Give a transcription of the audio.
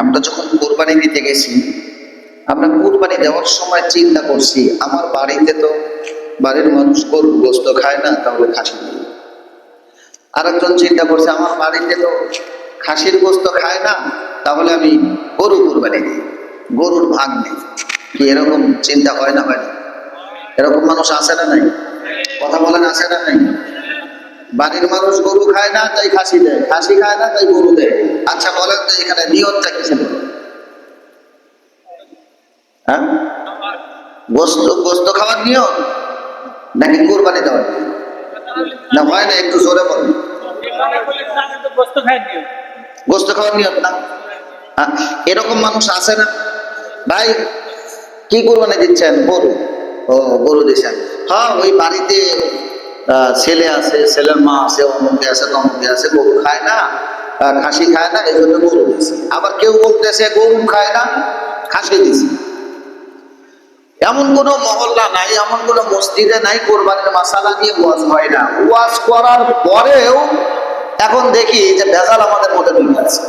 আমরা যখন কোরবানি দিতে গেছি, আমরা কোরবানি দেওয়ার সময় চিন্তা করছি আমার বাড়িতে তো বাড়ির মানুষ গরুর গোস্ত খায় না, তাহলে খাসি দিই। আরেকজন চিন্তা করছে আমার বাড়িতে তো খাসির গোস্ত খায় না, তাহলে আমি গরু কোরবানি দিই, গরুর ভাগ নেই। কি এরকম চিন্তা হয় না? হয় না? এরকম মানুষ আছে না নাই? কথা বলেন, আছে না নাই? বাড়ির মানুষ গরু খায় না তাই খাসি দেয়, খাসি খায় না তাই গরু দেয়। আচ্ছা বলেন তো এখানে নিয়তটা কি ছিল? হ্যাঁ, গোস্ত গোস্ত খাওয়ার নিয়ত নাকি কোরবানি দেওয়ার নিয়ত? না হয় না, একটু জোরে বলেন। গোস্ত খাওয়ার নিয়ত না? এরকম মানুষ আছে না? ভাই কি কোরবানি দিচ্ছেন? গরু। ও, গরু দিচ্ছেন। হ্যাঁ, ওই বাড়িতে ছেলে আছে, ছেলের মা আছে, অমুকে আছে, তমুকে আছে, গরু খায় না, খাসি খায় না, এই জন্য গরু দিচ্ছে। আবার কেউ বলতেছে গরু খায় না, খাসি দিচ্ছে। এমন কোন মহল্লা নাই, এমন কোন মসজিদে নাই কোরবানির মাসালা নিয়ে ওয়াজ হয় না। ওয়াজ করার পরেও এখন দেখি যে ভেজাল আমাদের মধ্যে ঢুকে আছে।